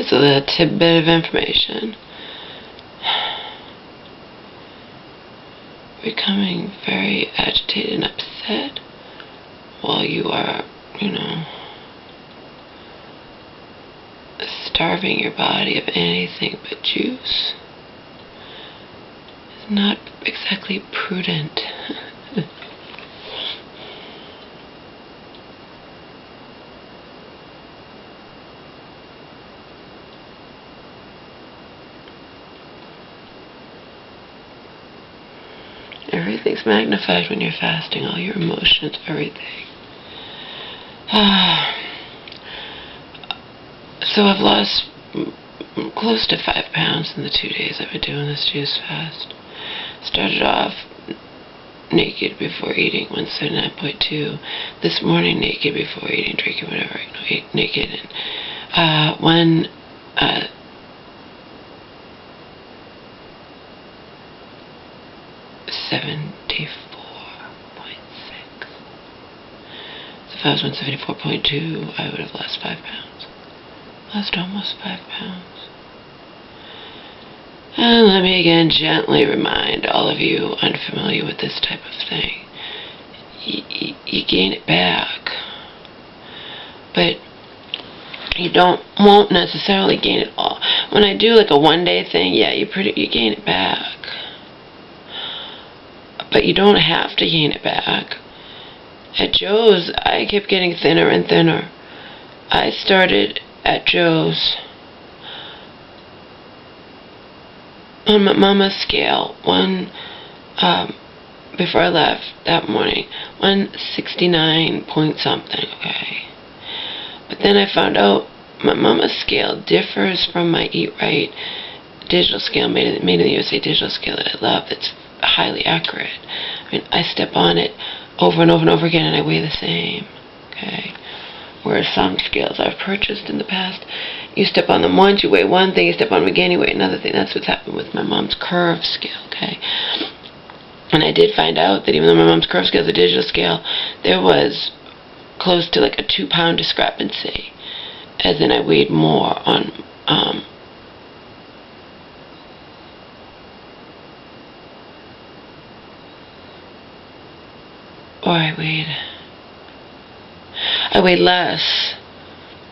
Here's a little tidbit of information. Becoming very agitated and upset while you are, starving your body of anything but juice is not exactly prudent. Everything's magnified when you're fasting, all your emotions, everything. So I've lost close to 5 pounds in the 2 days I've been doing this juice fast. Started off naked before eating, 179.2. This morning naked before eating, drinking, whatever. Naked. And 174.6. So if I was 174.2, I would have lost 5 pounds. Lost almost 5 pounds. And let me again gently remind all of you unfamiliar with this type of thing. You gain it back. But you won't necessarily gain it all. When I do like a one-day thing, yeah, you gain it back. But you don't have to gain it back. At Joe's, I kept getting thinner and thinner. I started at Joe's on my mama's scale, before I left that morning, 169 point something, okay. But then I found out my mama's scale differs from my Eat Right digital scale, made in the USA digital scale that I love, that's highly accurate. I mean, I step on it over and over and over again and I weigh the same, okay. Whereas some scales I've purchased in the past, you step on them once, you weigh one thing, you step on them again, you weigh another thing. That's what's happened with my mom's curve scale, okay? And I did find out that even though my mom's curve scale is a digital scale, there was close to like a 2-pound discrepancy, as in I weighed more on, I weighed less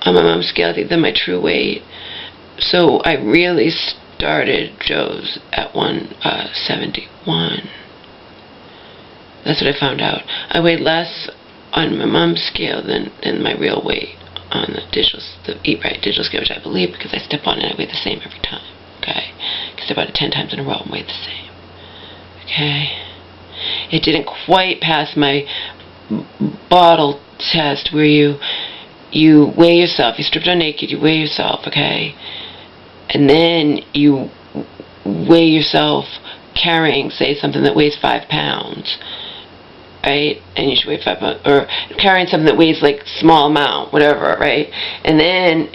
on my mom's scale, I think, than my true weight. So I really started Joe's at 171. That's what I found out. I weighed less on my mom's scale than my real weight on the Eat Right digital scale, which I believe because I step on it and I weigh the same every time. Okay? Because I step on it 10 times in a row and weigh the same. Okay? It didn't quite pass my bottle test where you weigh yourself, you strip down naked, you weigh yourself, okay? And then you weigh yourself carrying, say, something that weighs 5 pounds, right? And you should weigh 5 pounds, or carrying something that weighs like small amount, whatever, right? And then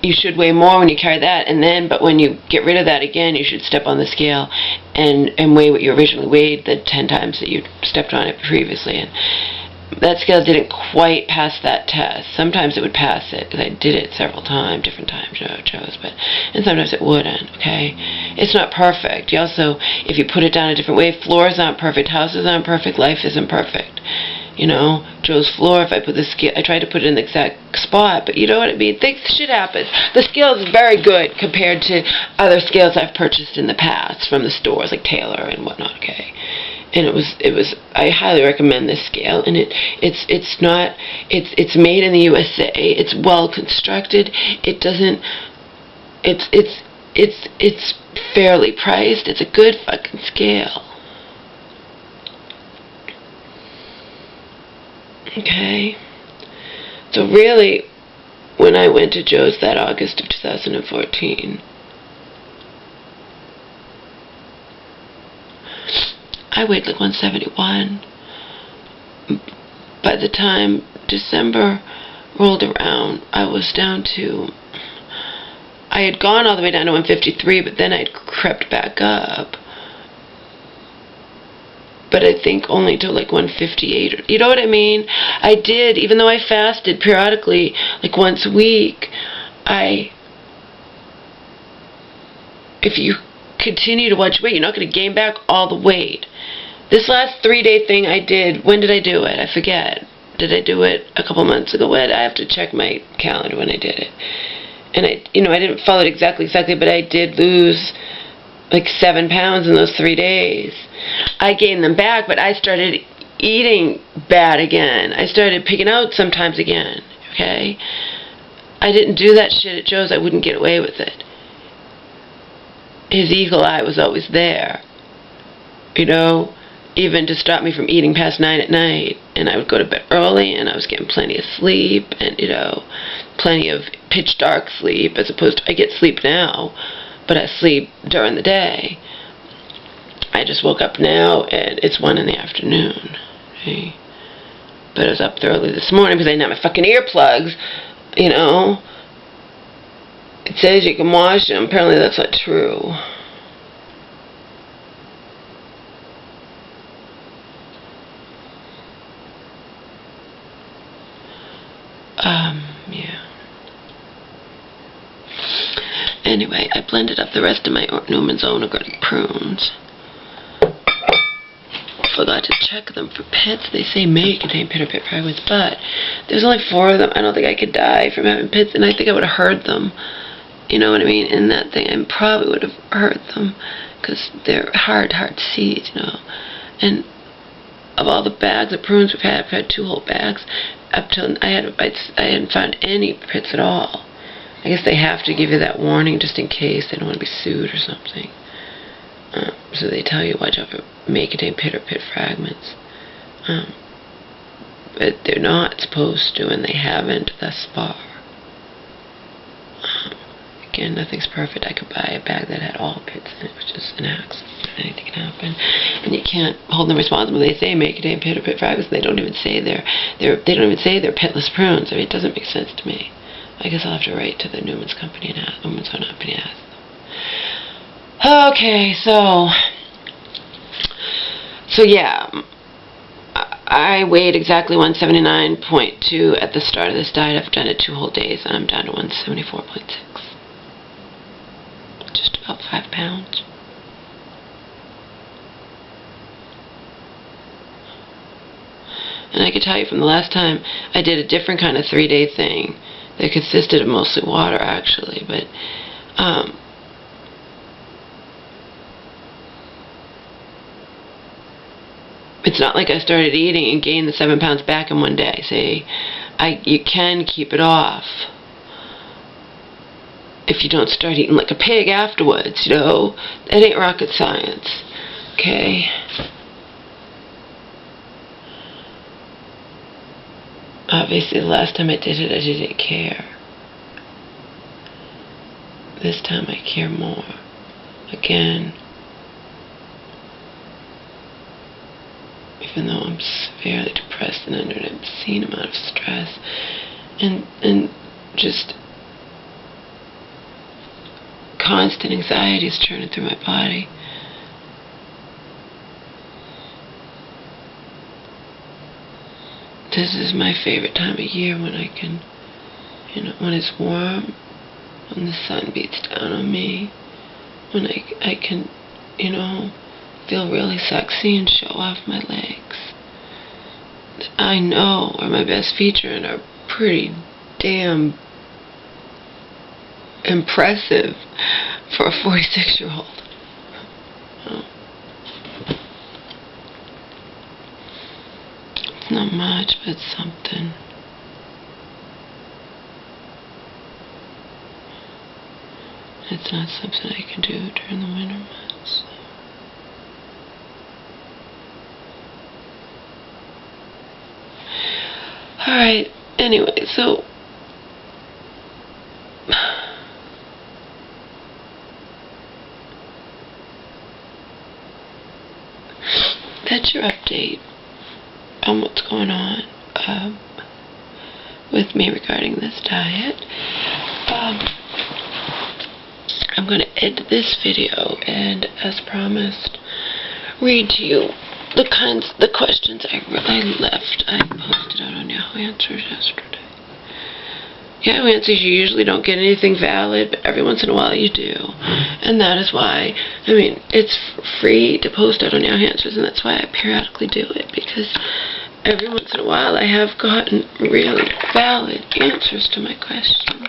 you should weigh more when you carry that, but when you get rid of that again, you should step on the scale and weigh what you originally weighed, the 10 times that you stepped on it previously. And that scale didn't quite pass that test. Sometimes it would pass it, because I did it several times, different times, and sometimes it wouldn't, okay? It's not perfect. You also, if you put it down a different way, floors aren't perfect, houses aren't perfect, life isn't perfect. Joe's floor, if I put the scale, I tried to put it in the exact spot, but you know what I mean? Shit happens. The scale is very good compared to other scales I've purchased in the past from the stores, like Taylor and whatnot, okay? And it was I highly recommend this scale, and it's made in the USA. It's well constructed. It doesn't, it's fairly priced. It's a good fucking scale. Okay, so really, when I went to Joe's that August of 2014, I weighed like 171. By the time December rolled around, I was down to, I had gone all the way down to 153, but then I'd crept back up. But I think only to like 158, you know what I mean? I did, even though I fasted periodically, like once a week, I if you continue to watch weight, you're not going to gain back all the weight. This last 3-day thing I did, when did I do it? I forget. Did I do it a couple months ago? I have to check my calendar when I did it. And I didn't follow it exactly, but I did lose like 7 pounds in those 3 days. I gained them back, but I started eating bad again. I started picking out sometimes again, okay? I didn't do that shit at Joe's. I wouldn't get away with it. His eagle eye was always there, even to stop me from eating past 9 at night. And I would go to bed early, and I was getting plenty of sleep, and, plenty of pitch dark sleep, as opposed to, I get sleep now, but I sleep during the day. I just woke up now, and it's 1 in the afternoon, okay? But I was up early this morning because I didn't have my fucking earplugs, It says you can wash them. Apparently that's not true. Yeah. Anyway, I blended up the rest of my Newman's Own organic prunes. Forgot to check them for pits. They say may contain pit or pit fragments, but there's only 4 of them. I don't think I could die from having pits, and I think I would have heard them. You know what I mean? In that thing, I probably would have heard them, because they're hard seeds, And of all the bags of prunes we've had, I've had 2 whole bags. Up till I hadn't found any pits at all. I guess they have to give you that warning just in case they don't want to be sued or something. So they tell you, watch out for may contain pit or pit fragments. But they're not supposed to, and they haven't thus far. Again, nothing's perfect. I could buy a bag that had all pits in it, which is an accident. Anything can happen, and you can't hold them responsible. They say may contain pit or pit fragments. They don't even say they're pitless prunes. I mean, it doesn't make sense to me. I guess I'll have to write to the Newman's Own Company and ask them. Okay, so yeah, I weighed exactly 179.2 at the start of this diet. I've done it 2 whole days, and I'm down to 174.6. Just about 5 pounds. And I can tell you from the last time, I did a different kind of 3-day thing that consisted of mostly water, actually, but it's not like I started eating and gained the 7 pounds back in one day. See, you can keep it off if you don't start eating like a pig afterwards, That ain't rocket science, okay? Obviously, the last time I did it, I didn't care. This time I care more. Again, even though I'm severely depressed and under an obscene amount of stress, and just constant anxiety is churning through my body. This is my favorite time of year, when I can, when it's warm, when the sun beats down on me, when I can, feel really sexy and show off my legs. I know are my best feature and are pretty damn impressive for a 46-year-old. It's not much, but it's something. It's not something I can do during the winter months. Alright, anyway, so that's your update on what's going on with me regarding this diet. I'm going to end this video and, as promised, read to you the questions I left. I posted out on Yahoo Answers yesterday. Yeah, Nancy, you usually don't get anything valid, but every once in a while you do. And that is why, I mean, it's free to post out on Yahoo Answers, and that's why I periodically do it, because every once in a while I have gotten really valid answers to my questions.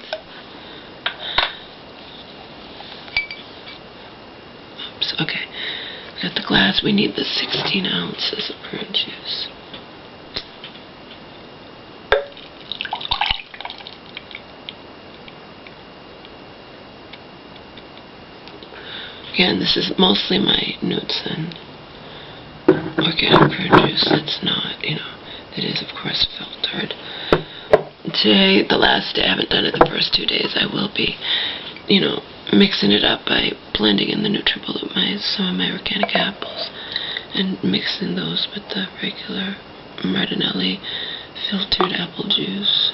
Oops, okay. We got the glass. We need the 16 ounces of prune juice. Again, this is mostly my Knudsen organic prune juice. It's not, you know, it is of course filtered. Today, the last day, I haven't done it the first 2 days, I will be, you know, mixing it up by blending in the NutriBullet, some of my organic apples, and mixing those with the regular Martinelli filtered apple juice.